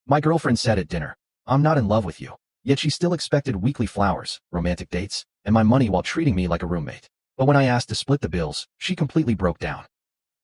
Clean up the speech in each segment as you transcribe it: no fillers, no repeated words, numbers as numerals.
My girlfriend said at dinner, "I'm not in love with you." Yet she still expected weekly flowers, romantic dates, and my money while treating me like a roommate. But when I asked to split the bills, she completely broke down.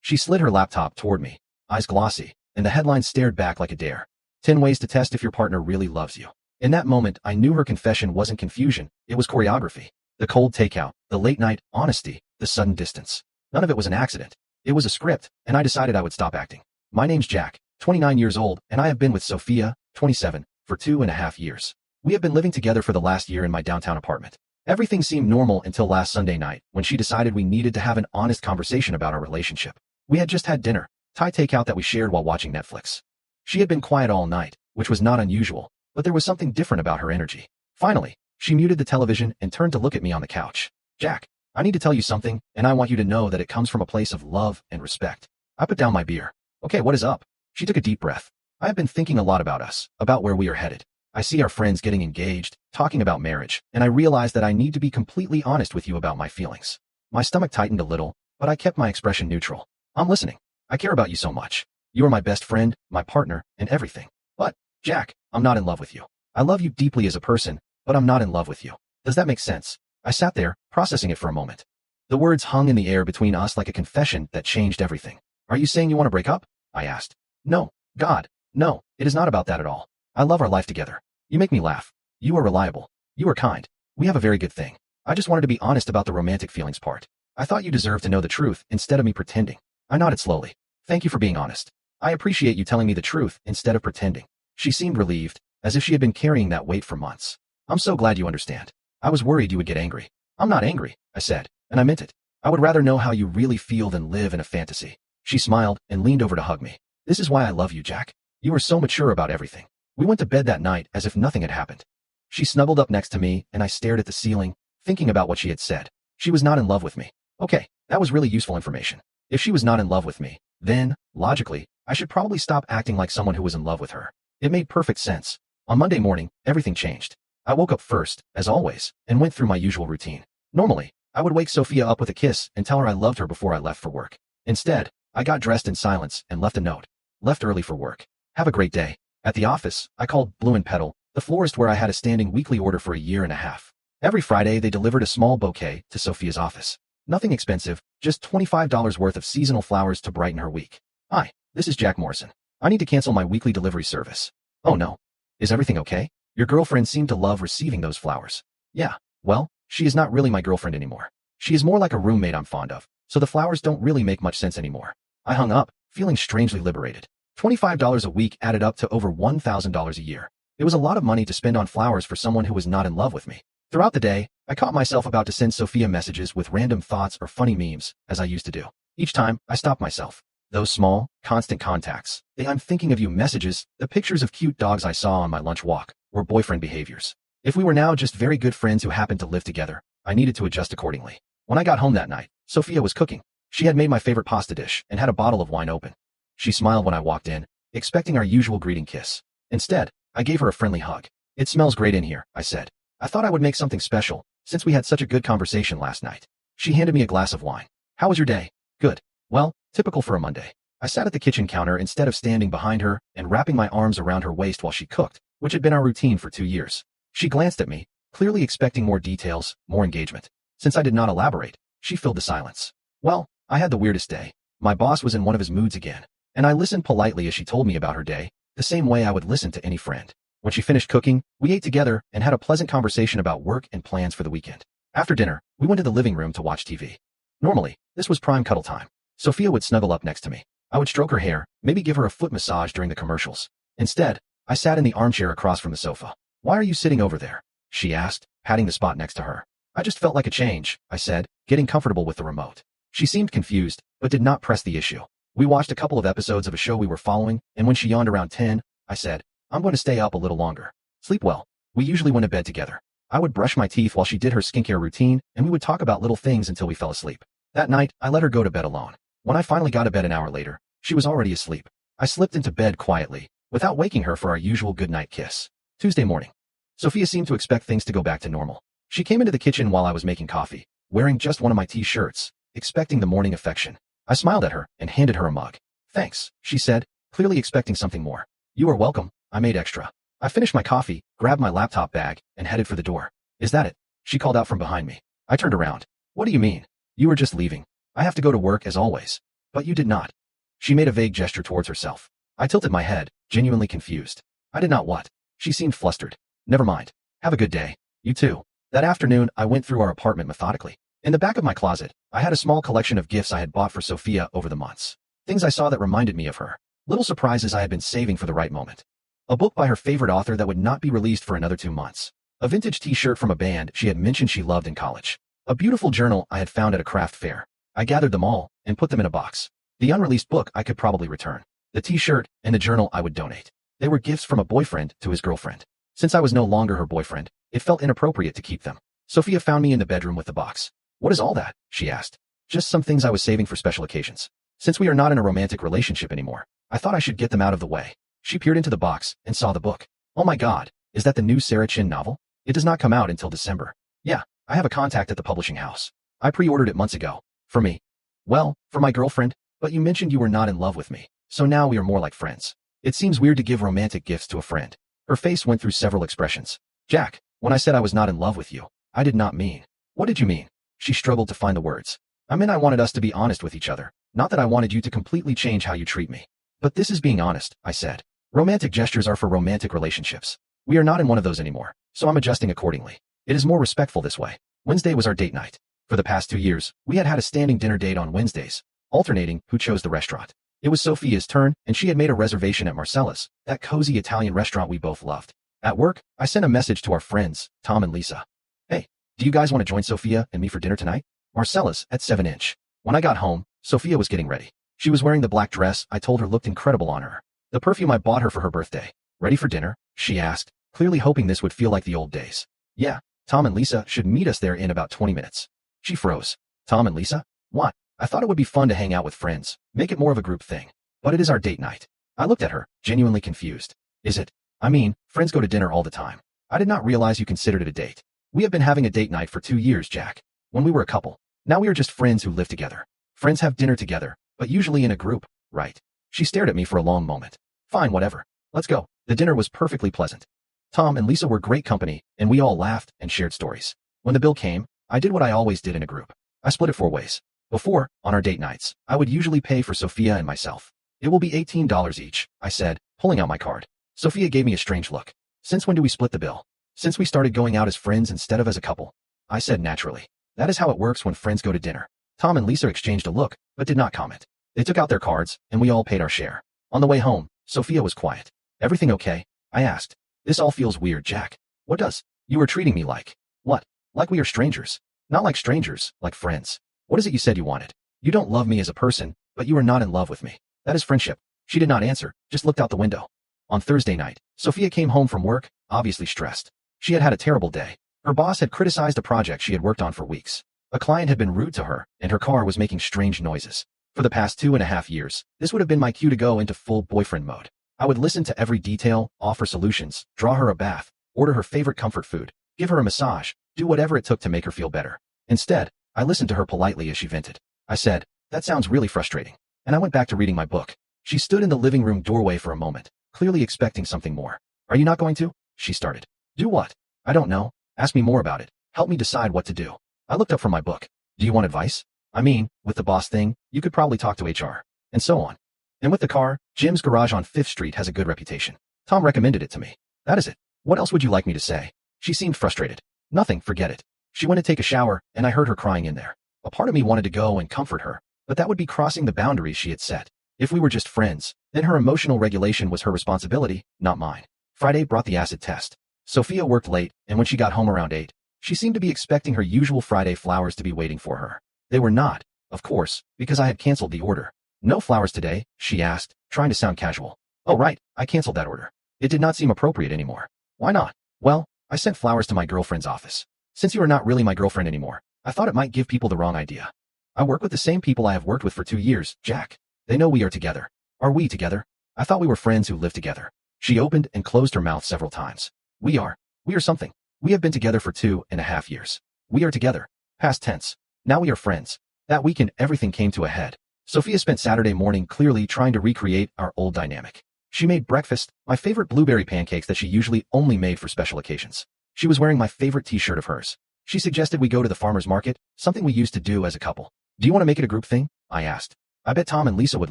She slid her laptop toward me, eyes glossy, and the headline stared back like a dare. 10 ways to test if your partner really loves you. In that moment, I knew her confession wasn't confusion, it was choreography. The cold takeout, the late night honesty, the sudden distance. None of it was an accident. It was a script, and I decided I would stop acting. My name's Jack, 29 years old, and I have been with Sophia, 27, for 2.5 years. We have been living together for the last year in my downtown apartment. Everything seemed normal until last Sunday night, when she decided we needed to have an honest conversation about our relationship. We had just had dinner, Thai takeout that we shared while watching Netflix. She had been quiet all night, which was not unusual, but there was something different about her energy. Finally, she muted the television and turned to look at me on the couch. "Jack, I need to tell you something, and I want you to know that it comes from a place of love and respect." I put down my beer. "Okay, what is up?" She took a deep breath. "I have been thinking a lot about us, about where we are headed. I see our friends getting engaged, talking about marriage, and I realize that I need to be completely honest with you about my feelings." My stomach tightened a little, but I kept my expression neutral. "I'm listening. I care about you so much. You are my best friend, my partner, and everything. But, Jack, I'm not in love with you. I love you deeply as a person, but I'm not in love with you. Does that make sense?" I sat there, processing it for a moment. The words hung in the air between us like a confession that changed everything. "Are you saying you want to break up?" I asked. "No, God, no, it is not about that at all. I love our life together. You make me laugh. You are reliable. You are kind. We have a very good thing. I just wanted to be honest about the romantic feelings part. I thought you deserved to know the truth instead of me pretending." I nodded slowly. "Thank you for being honest. I appreciate you telling me the truth instead of pretending." She seemed relieved, as if she had been carrying that weight for months. "I'm so glad you understand. I was worried you would get angry." "I'm not angry," I said, and I meant it. "I would rather know how you really feel than live in a fantasy." She smiled and leaned over to hug me. "This is why I love you, Jack. You are so mature about everything." We went to bed that night as if nothing had happened. She snuggled up next to me, and I stared at the ceiling, thinking about what she had said. She was not in love with me. Okay, that was really useful information. If she was not in love with me, then, logically, I should probably stop acting like someone who was in love with her. It made perfect sense. On Monday morning, everything changed. I woke up first, as always, and went through my usual routine. Normally, I would wake Sophia up with a kiss and tell her I loved her before I left for work. Instead, I got dressed in silence and left a note. "Left early for work. Have a great day." At the office, I called Blue and Petal, the florist where I had a standing weekly order for 1.5 years. Every Friday, they delivered a small bouquet to Sophia's office. Nothing expensive, just $25 worth of seasonal flowers to brighten her week. "Hi, this is Jack Morrison. I need to cancel my weekly delivery service." "Oh no. Is everything okay? Your girlfriend seemed to love receiving those flowers." "Yeah, well, she is not really my girlfriend anymore. She is more like a roommate I'm fond of, so the flowers don't really make much sense anymore." I hung up, feeling strangely liberated. $25 a week added up to over $1,000 a year. It was a lot of money to spend on flowers for someone who was not in love with me. Throughout the day, I caught myself about to send Sophia messages with random thoughts or funny memes, as I used to do. Each time, I stopped myself. Those small, constant contacts, the "I'm thinking of you" messages, the pictures of cute dogs I saw on my lunch walk, were boyfriend behaviors. If we were now just very good friends who happened to live together, I needed to adjust accordingly. When I got home that night, Sophia was cooking. She had made my favorite pasta dish and had a bottle of wine open. She smiled when I walked in, expecting our usual greeting kiss. Instead, I gave her a friendly hug. "It smells great in here," I said. "I thought I would make something special, since we had such a good conversation last night." She handed me a glass of wine. "How was your day?" "Good. Well, typical for a Monday." I sat at the kitchen counter instead of standing behind her and wrapping my arms around her waist while she cooked, which had been our routine for 2 years. She glanced at me, clearly expecting more details, more engagement. Since I did not elaborate, she filled the silence. "Well, I had the weirdest day. My boss was in one of his moods again, and I listened politely as she told me about her day, the same way I would listen to any friend. When she finished cooking, we ate together and had a pleasant conversation about work and plans for the weekend. After dinner, we went to the living room to watch TV. Normally, this was prime cuddle time. Sophia would snuggle up next to me. I would stroke her hair, maybe give her a foot massage during the commercials. Instead, I sat in the armchair across from the sofa. "Why are you sitting over there?" she asked, patting the spot next to her. "I just felt like a change," I said, getting comfortable with the remote. She seemed confused, but did not press the issue. We watched a couple of episodes of a show we were following, and when she yawned around 10, I said, "I'm going to stay up a little longer." "Sleep well." We usually went to bed together. I would brush my teeth while she did her skincare routine, and we would talk about little things until we fell asleep. That night, I let her go to bed alone. When I finally got to bed an hour later, she was already asleep. I slipped into bed quietly, without waking her for our usual goodnight kiss. Tuesday morning. Sophia seemed to expect things to go back to normal. She came into the kitchen while I was making coffee, wearing just one of my t-shirts, expecting the morning affection. I smiled at her and handed her a mug. "Thanks," she said, clearly expecting something more. "You are welcome." I made extra. I finished my coffee, grabbed my laptop bag, and headed for the door. Is that it? She called out from behind me. I turned around. What do you mean? You were just leaving. I have to go to work as always. But you did not. She made a vague gesture towards herself. I tilted my head, genuinely confused. I did not what? She seemed flustered. Never mind. Have a good day. You too. That afternoon, I went through our apartment methodically. In the back of my closet, I had a small collection of gifts I had bought for Sophia over the months. Things I saw that reminded me of her. Little surprises I had been saving for the right moment. A book by her favorite author that would not be released for another 2 months. A vintage t-shirt from a band she had mentioned she loved in college. A beautiful journal I had found at a craft fair. I gathered them all and put them in a box. The unreleased book I could probably return. The t-shirt and the journal I would donate. They were gifts from a boyfriend to his girlfriend. Since I was no longer her boyfriend, it felt inappropriate to keep them. Sophia found me in the bedroom with the box. What is all that? She asked. Just some things I was saving for special occasions. Since we are not in a romantic relationship anymore, I thought I should get them out of the way. She peered into the box and saw the book. Oh my God, is that the new Sarah Chin novel? It does not come out until December. Yeah, I have a contact at the publishing house. I pre-ordered it months ago. For me. Well, for my girlfriend, but you mentioned you were not in love with me, so now we are more like friends. It seems weird to give romantic gifts to a friend. Her face went through several expressions. Jack, when I said I was not in love with you, I did not mean. What did you mean? She struggled to find the words. I meant I wanted us to be honest with each other, not that I wanted you to completely change how you treat me. But this is being honest, I said. Romantic gestures are for romantic relationships. We are not in one of those anymore, so I'm adjusting accordingly. It is more respectful this way. Wednesday was our date night. For the past 2 years, we had a standing dinner date on Wednesdays, alternating who chose the restaurant. It was Sophia's turn, and she had made a reservation at Marcella's, that cozy Italian restaurant we both loved. At work, I sent a message to our friends, Tom and Lisa. Hey, do you guys want to join Sophia and me for dinner tonight? Marcella's at 7-inch. When I got home, Sophia was getting ready. She was wearing the black dress I told her looked incredible on her. The perfume I bought her for her birthday. Ready for dinner? She asked, clearly hoping this would feel like the old days. Yeah, Tom and Lisa should meet us there in about 20 minutes. She froze. Tom and Lisa? What? I thought it would be fun to hang out with friends, make it more of a group thing. But it is our date night. I looked at her, genuinely confused. Is it? I mean, friends go to dinner all the time. I did not realize you considered it a date. We have been having a date night for 2 years, Jack. When we were a couple. Now we are just friends who live together. Friends have dinner together, but usually in a group, right? She stared at me for a long moment. Fine, whatever. Let's go. The dinner was perfectly pleasant. Tom and Lisa were great company, and we all laughed and shared stories. When the bill came, I did what I always did in a group. I split it 4 ways. Before, on our date nights, I would usually pay for Sophia and myself. It will be $18 each, I said, pulling out my card. Sophia gave me a strange look. Since when do we split the bill? Since we started going out as friends instead of as a couple. I said naturally. That is how it works when friends go to dinner. Tom and Lisa exchanged a look, but did not comment. They took out their cards, and we all paid our share. On the way home, Sophia was quiet. Everything okay? I asked. This all feels weird, Jack. What does? You were treating me like. What? Like we are strangers. Not like strangers, like friends. What is it you said you wanted? You don't love me as a person, but you are not in love with me. That is friendship. She did not answer, just looked out the window. On Thursday night, Sophia came home from work, obviously stressed. She had had a terrible day. Her boss had criticized a project she had worked on for weeks. A client had been rude to her, and her car was making strange noises. For the past 2.5 years, this would have been my cue to go into full boyfriend mode. I would listen to every detail, offer solutions, draw her a bath, order her favorite comfort food, give her a massage, do whatever it took to make her feel better. Instead, I listened to her politely as she vented. I said, that sounds really frustrating. And I went back to reading my book. She stood in the living room doorway for a moment, clearly expecting something more. Are you not going to? She started. Do what? I don't know. Ask me more about it. Help me decide what to do. I looked up from my book. Do you want advice? I mean, with the boss thing, you could probably talk to HR. And so on. And with the car, Jim's garage on 5th Street has a good reputation. Tom recommended it to me. That is it. What else would you like me to say? She seemed frustrated. Nothing, forget it. She went to take a shower, and I heard her crying in there. A part of me wanted to go and comfort her, but that would be crossing the boundaries she had set. If we were just friends, then her emotional regulation was her responsibility, not mine. Friday brought the acid test. Sophia worked late, and when she got home around 8, she seemed to be expecting her usual Friday flowers to be waiting for her. They were not, of course, because I had canceled the order. No flowers today, she asked, trying to sound casual. Oh right, I canceled that order. It did not seem appropriate anymore. Why not? Well, I sent flowers to my girlfriend's office. Since you are not really my girlfriend anymore, I thought it might give people the wrong idea. I work with the same people I have worked with for 2 years, Jack. They know we are together. Are we together? I thought we were friends who live together. She opened and closed her mouth several times. We are something. We have been together for 2.5 years. We are together. Past tense. Now we are friends. That weekend everything came to a head. Sophia spent Saturday morning clearly trying to recreate our old dynamic. She made breakfast, my favorite blueberry pancakes that she usually only made for special occasions. She was wearing my favorite t-shirt of hers. She suggested we go to the farmer's market, something we used to do as a couple. Do you want to make it a group thing? I asked. I bet Tom and Lisa would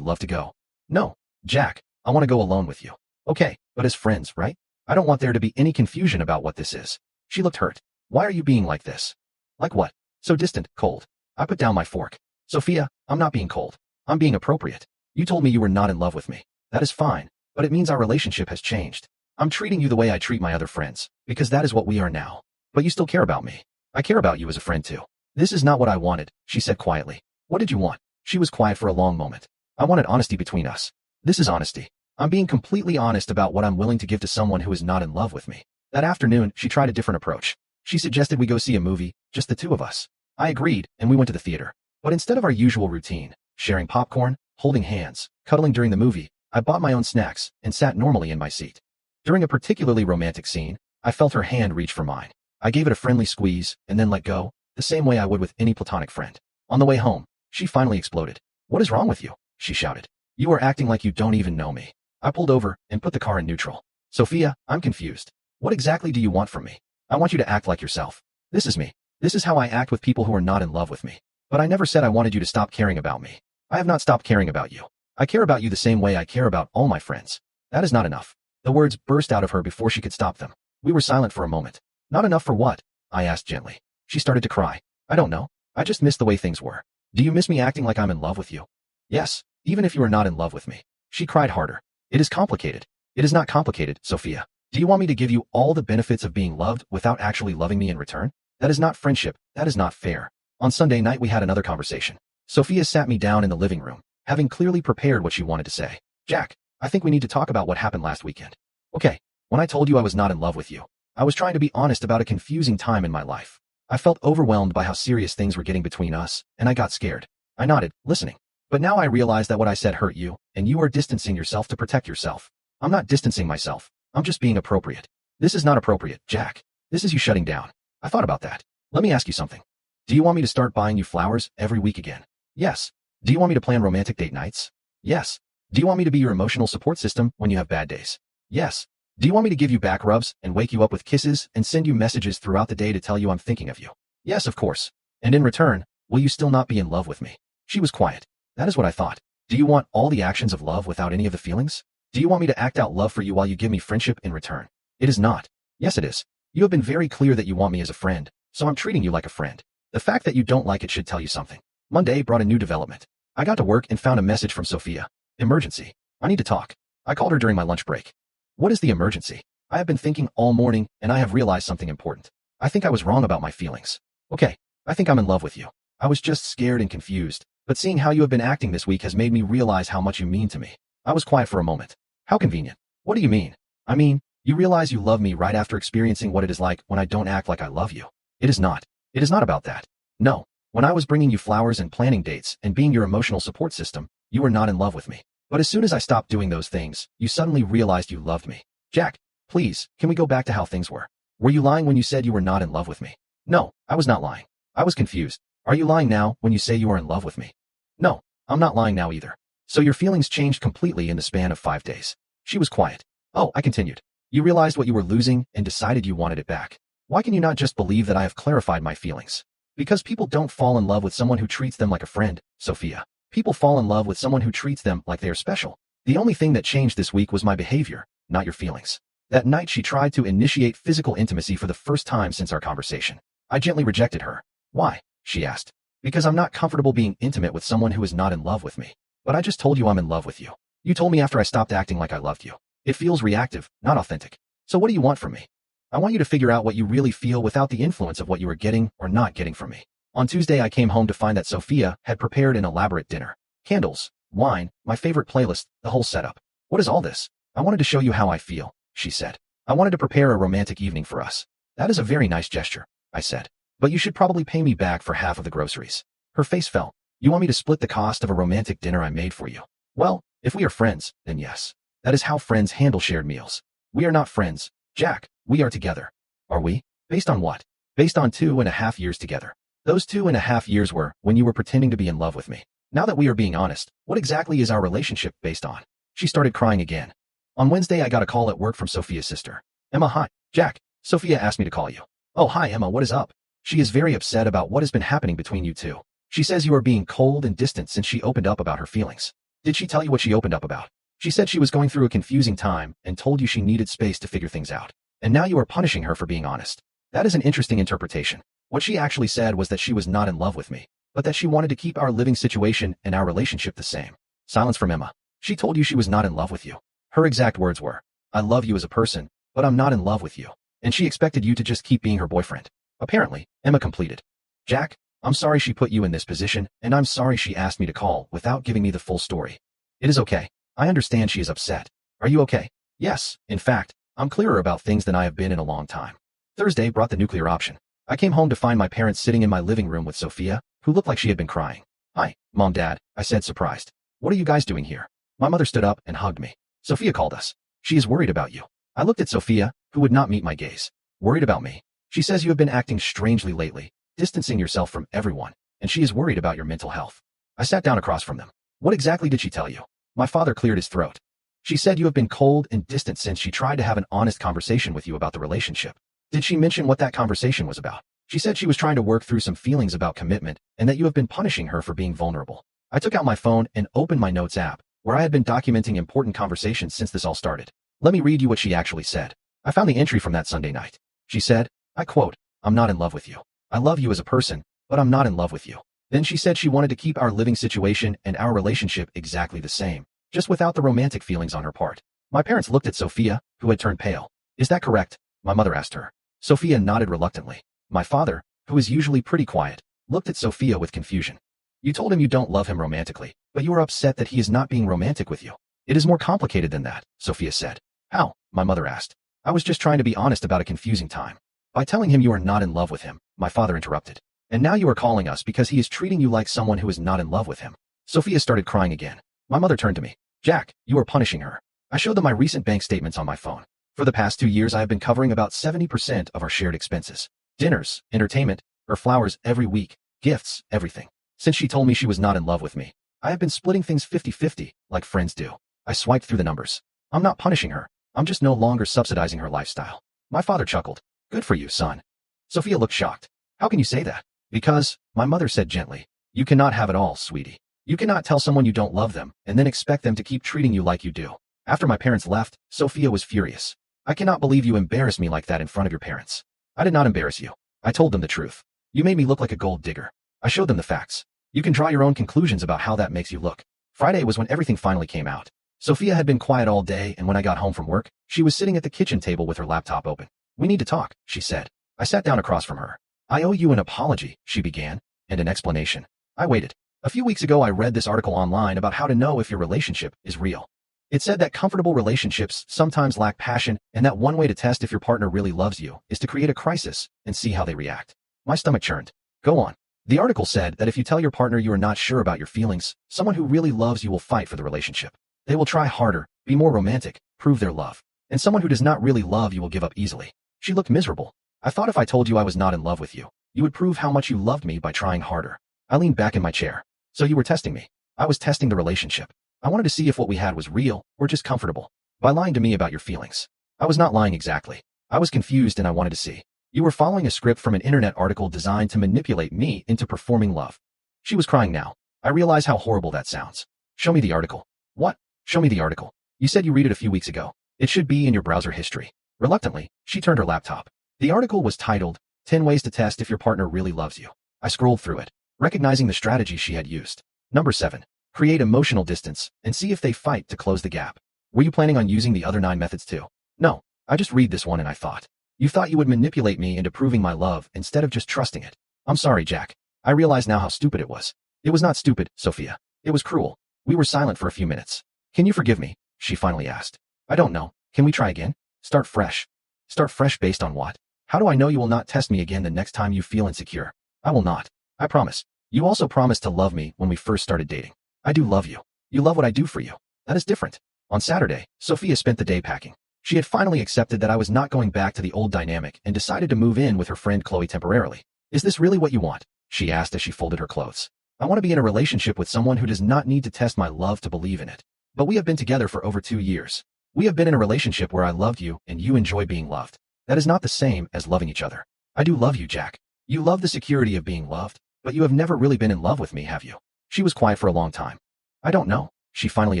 love to go. No, Jack, I want to go alone with you. Okay, but as friends, right? I don't want there to be any confusion about what this is. She looked hurt. Why are you being like this? Like what? So distant, cold. I put down my fork. Sophia, I'm not being cold. I'm being appropriate. You told me you were not in love with me. That is fine, but it means our relationship has changed. I'm treating you the way I treat my other friends, because that is what we are now. But you still care about me. I care about you as a friend too. This is not what I wanted, she said quietly. What did you want? She was quiet for a long moment. I wanted honesty between us. This is honesty. I'm being completely honest about what I'm willing to give to someone who is not in love with me. That afternoon, she tried a different approach. She suggested we go see a movie, just the two of us. I agreed, and we went to the theater. But instead of our usual routine, sharing popcorn, holding hands, cuddling during the movie, I bought my own snacks and sat normally in my seat. During a particularly romantic scene, I felt her hand reach for mine. I gave it a friendly squeeze and then let go, the same way I would with any platonic friend. On the way home, she finally exploded. What is wrong with you? She shouted. You are acting like you don't even know me. I pulled over and put the car in neutral. Sophia, I'm confused. What exactly do you want from me? I want you to act like yourself. This is me. This is how I act with people who are not in love with me. But I never said I wanted you to stop caring about me. I have not stopped caring about you. I care about you the same way I care about all my friends. That is not enough. The words burst out of her before she could stop them. We were silent for a moment. Not enough for what? I asked gently. She started to cry. I don't know. I just miss the way things were. Do you miss me acting like I'm in love with you? Yes, even if you are not in love with me. She cried harder. It is complicated. It is not complicated, Sophia. Do you want me to give you all the benefits of being loved without actually loving me in return? That is not friendship. That is not fair. On Sunday night we had another conversation. Sophia sat me down in the living room, having clearly prepared what she wanted to say. Jack, I think we need to talk about what happened last weekend. Okay, when I told you I was not in love with you, I was trying to be honest about a confusing time in my life. I felt overwhelmed by how serious things were getting between us, and I got scared. I nodded, listening. But now I realize that what I said hurt you, and you are distancing yourself to protect yourself. I'm not distancing myself. I'm just being appropriate. This is not appropriate, Jack. This is you shutting down. I thought about that. Let me ask you something. Do you want me to start buying you flowers every week again? Yes. Do you want me to plan romantic date nights? Yes. Do you want me to be your emotional support system when you have bad days? Yes. Do you want me to give you back rubs and wake you up with kisses and send you messages throughout the day to tell you I'm thinking of you? Yes, of course. And in return, will you still not be in love with me? She was quiet. That is what I thought. Do you want all the actions of love without any of the feelings? Do you want me to act out love for you while you give me friendship in return? It is not. Yes, it is. You have been very clear that you want me as a friend, so I'm treating you like a friend. The fact that you don't like it should tell you something. Monday brought a new development. I got to work and found a message from Sophia. Emergency. I need to talk. I called her during my lunch break. What is the emergency? I have been thinking all morning, and I have realized something important. I think I was wrong about my feelings. Okay, I think I'm in love with you. I was just scared and confused, but seeing how you have been acting this week has made me realize how much you mean to me. I was quiet for a moment. How convenient. What do you mean? I mean, you realize you love me right after experiencing what it is like when I don't act like I love you. It is not. It is not about that. No. When I was bringing you flowers and planning dates and being your emotional support system, you were not in love with me. But as soon as I stopped doing those things, you suddenly realized you loved me. Jack, please, can we go back to how things were? Were you lying when you said you were not in love with me? No, I was not lying. I was confused. Are you lying now when you say you are in love with me? No, I'm not lying now either. So your feelings changed completely in the span of 5 days. She was quiet. Oh, I continued. You realized what you were losing and decided you wanted it back. Why can you not just believe that I have clarified my feelings? Because people don't fall in love with someone who treats them like a friend, Sophia. People fall in love with someone who treats them like they are special. The only thing that changed this week was my behavior, not your feelings. That night she tried to initiate physical intimacy for the first time since our conversation. I gently rejected her. Why? She asked. Because I'm not comfortable being intimate with someone who is not in love with me. But I just told you I'm in love with you. You told me after I stopped acting like I loved you. It feels reactive, not authentic. So what do you want from me? I want you to figure out what you really feel without the influence of what you are getting or not getting from me. On Tuesday I came home to find that Sophia had prepared an elaborate dinner. Candles, wine, my favorite playlist, the whole setup. What is all this? I wanted to show you how I feel, she said. I wanted to prepare a romantic evening for us. That is a very nice gesture, I said. But you should probably pay me back for half of the groceries. Her face fell. You want me to split the cost of a romantic dinner I made for you? Well, if we are friends, then yes. That is how friends handle shared meals. We are not friends, Jack. We are together. Are we? Based on what? Based on 2.5 years together. Those 2.5 years were when you were pretending to be in love with me. Now that we are being honest, what exactly is our relationship based on? She started crying again. On Wednesday, I got a call at work from Sophia's sister. Emma, hi. Jack, Sophia asked me to call you. Oh, hi, Emma, what is up? She is very upset about what has been happening between you two. She says you are being cold and distant since she opened up about her feelings. Did she tell you what she opened up about? She said she was going through a confusing time and told you she needed space to figure things out. And now you are punishing her for being honest. That is an interesting interpretation. What she actually said was that she was not in love with me, but that she wanted to keep our living situation and our relationship the same. Silence from Emma. She told you she was not in love with you. Her exact words were, I love you as a person, but I'm not in love with you. And she expected you to just keep being her boyfriend. Apparently, Emma completed. Jack, I'm sorry she put you in this position, and I'm sorry she asked me to call without giving me the full story. It is okay. I understand she is upset. Are you okay? Yes, in fact, I'm clearer about things than I have been in a long time. Thursday brought the nuclear option. I came home to find my parents sitting in my living room with Sophia, who looked like she had been crying. Hi, Mom, Dad, I said surprised. What are you guys doing here? My mother stood up and hugged me. Sophia called us. She is worried about you. I looked at Sophia, who would not meet my gaze. Worried about me? She says you have been acting strangely lately, distancing yourself from everyone, and she is worried about your mental health. I sat down across from them. What exactly did she tell you? My father cleared his throat. She said you have been cold and distant since she tried to have an honest conversation with you about the relationship. Did she mention what that conversation was about? She said she was trying to work through some feelings about commitment and that you have been punishing her for being vulnerable. I took out my phone and opened my notes app, where I had been documenting important conversations since this all started. Let me read you what she actually said. I found the entry from that Sunday night. She said, I quote, I'm not in love with you. I love you as a person, but I'm not in love with you. Then she said she wanted to keep our living situation and our relationship exactly the same, just without the romantic feelings on her part. My parents looked at Sophia, who had turned pale. Is that correct? My mother asked her. Sophia nodded reluctantly. My father, who is usually pretty quiet, looked at Sophia with confusion. You told him you don't love him romantically, but you are upset that he is not being romantic with you. It is more complicated than that, Sophia said. How? My mother asked. I was just trying to be honest about a confusing time. By telling him you are not in love with him, my father interrupted. And now you are calling us because he is treating you like someone who is not in love with him. Sophia started crying again. My mother turned to me. Jack, you are punishing her. I showed them my recent bank statements on my phone. For the past 2 years, I have been covering about 70% of our shared expenses. Dinners, entertainment, her flowers every week, gifts, everything. Since she told me she was not in love with me, I have been splitting things 50-50, like friends do. I swiped through the numbers. I'm not punishing her. I'm just no longer subsidizing her lifestyle. My father chuckled. Good for you, son. Sophia looked shocked. How can you say that? Because, my mother said gently, you cannot have it all, sweetie. You cannot tell someone you don't love them and then expect them to keep treating you like you do. After my parents left, Sophia was furious. I cannot believe you embarrassed me like that in front of your parents. I did not embarrass you. I told them the truth. You made me look like a gold digger. I showed them the facts. You can draw your own conclusions about how that makes you look. Friday was when everything finally came out. Sophia had been quiet all day, and when I got home from work, she was sitting at the kitchen table with her laptop open. We need to talk, she said. I sat down across from her. I owe you an apology, she began, and an explanation. I waited. A few weeks ago, I read this article online about how to know if your relationship is real. It said that comfortable relationships sometimes lack passion, and that one way to test if your partner really loves you is to create a crisis and see how they react. My stomach churned. Go on. The article said that if you tell your partner you are not sure about your feelings, someone who really loves you will fight for the relationship. They will try harder, be more romantic, prove their love. And someone who does not really love you will give up easily. She looked miserable. I thought if I told you I was not in love with you, you would prove how much you loved me by trying harder. I leaned back in my chair. So you were testing me. I was testing the relationship. I wanted to see if what we had was real or just comfortable. By lying to me about your feelings. I was not lying exactly. I was confused and I wanted to see. You were following a script from an internet article designed to manipulate me into performing love. She was crying now. I realize how horrible that sounds. Show me the article. What? Show me the article. You said you read it a few weeks ago. It should be in your browser history. Reluctantly, she turned her laptop. The article was titled, 10 Ways to Test If Your Partner Really Loves You. I scrolled through it, recognizing the strategy she had used. Number 7. Create emotional distance and see if they fight to close the gap. Were you planning on using the other 9 methods too? No, I just read this one and I thought. You thought you would manipulate me into proving my love instead of just trusting it. I'm sorry, Jack. I realize now how stupid it was. It was not stupid, Sophia. It was cruel. We were silent for a few minutes. Can you forgive me? She finally asked. I don't know. Can we try again? Start fresh. Start fresh based on what? How do I know you will not test me again the next time you feel insecure? I will not. I promise. You also promised to love me when we first started dating. I do love you. You love what I do for you. That is different. On Saturday, Sophia spent the day packing. She had finally accepted that I was not going back to the old dynamic and decided to move in with her friend Chloe temporarily. Is this really what you want? She asked as she folded her clothes. I want to be in a relationship with someone who does not need to test my love to believe in it. But we have been together for over 2 years. We have been in a relationship where I loved you and you enjoy being loved. That is not the same as loving each other. I do love you, Jack. You love the security of being loved, but you have never really been in love with me, have you? She was quiet for a long time. I don't know, she finally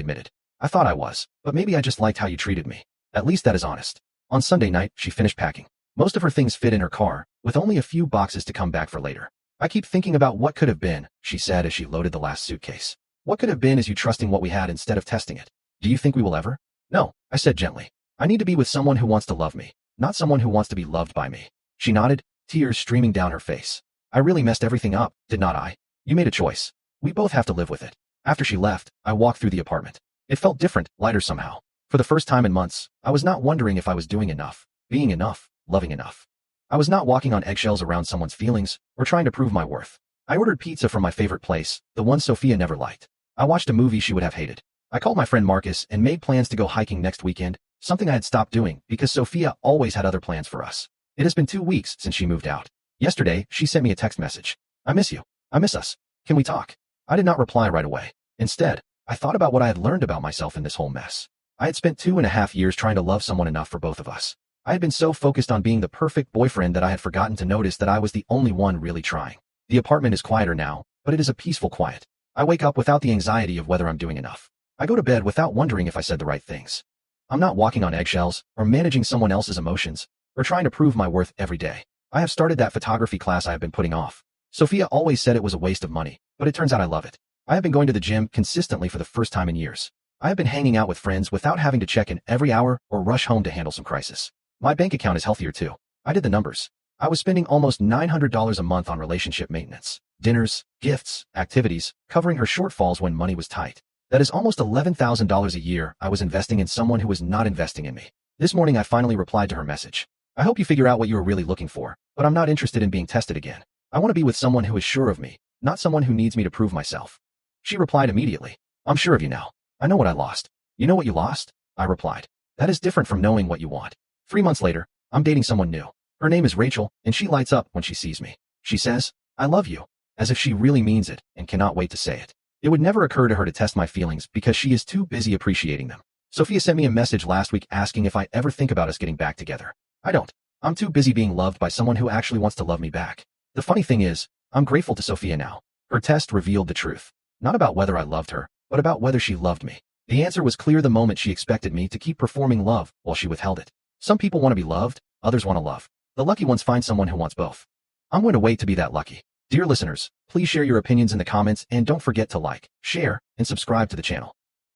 admitted. I thought I was, but maybe I just liked how you treated me. At least that is honest. On Sunday night, she finished packing. Most of her things fit in her car, with only a few boxes to come back for later. I keep thinking about what could have been, she said as she loaded the last suitcase. What could have been is you trusting what we had instead of testing it. Do you think we will ever? No, I said gently. I need to be with someone who wants to love me, not someone who wants to be loved by me. She nodded, tears streaming down her face. I really messed everything up, did not I? You made a choice. We both have to live with it. After she left, I walked through the apartment. It felt different, lighter somehow. For the first time in months, I was not wondering if I was doing enough, being enough, loving enough. I was not walking on eggshells around someone's feelings, or trying to prove my worth. I ordered pizza from my favorite place, the one Sophia never liked. I watched a movie she would have hated. I called my friend Marcus and made plans to go hiking next weekend, something I had stopped doing because Sophia always had other plans for us. It has been 2 weeks since she moved out. Yesterday, she sent me a text message. I miss you. I miss us. Can we talk? I did not reply right away. Instead, I thought about what I had learned about myself in this whole mess. I had spent 2.5 years trying to love someone enough for both of us. I had been so focused on being the perfect boyfriend that I had forgotten to notice that I was the only one really trying. The apartment is quieter now, but it is a peaceful quiet. I wake up without the anxiety of whether I'm doing enough. I go to bed without wondering if I said the right things. I'm not walking on eggshells, or managing someone else's emotions, or trying to prove my worth every day. I have started that photography class I have been putting off. Sophia always said it was a waste of money, but it turns out I love it. I have been going to the gym consistently for the first time in years. I have been hanging out with friends without having to check in every hour or rush home to handle some crisis. My bank account is healthier too. I did the numbers. I was spending almost $900 a month on relationship maintenance, dinners, gifts, activities, covering her shortfalls when money was tight. That is almost $11,000 a year I was investing in someone who was not investing in me. This morning I finally replied to her message. I hope you figure out what you are really looking for, but I'm not interested in being tested again. I want to be with someone who is sure of me, not someone who needs me to prove myself. She replied immediately. I'm sure of you now. I know what I lost. You know what you lost? I replied. That is different from knowing what you want. 3 months later, I'm dating someone new. Her name is Rachel, and she lights up when she sees me. She says, I love you, as if she really means it and cannot wait to say it. It would never occur to her to test my feelings because she is too busy appreciating them. Sophia sent me a message last week asking if I ever think about us getting back together. I don't. I'm too busy being loved by someone who actually wants to love me back. The funny thing is, I'm grateful to Sophia now. Her test revealed the truth. Not about whether I loved her, but about whether she loved me. The answer was clear the moment she expected me to keep performing love while she withheld it. Some people want to be loved, others want to love. The lucky ones find someone who wants both. I'm going to wait to be that lucky. Dear listeners, please share your opinions in the comments and don't forget to like, share, and subscribe to the channel.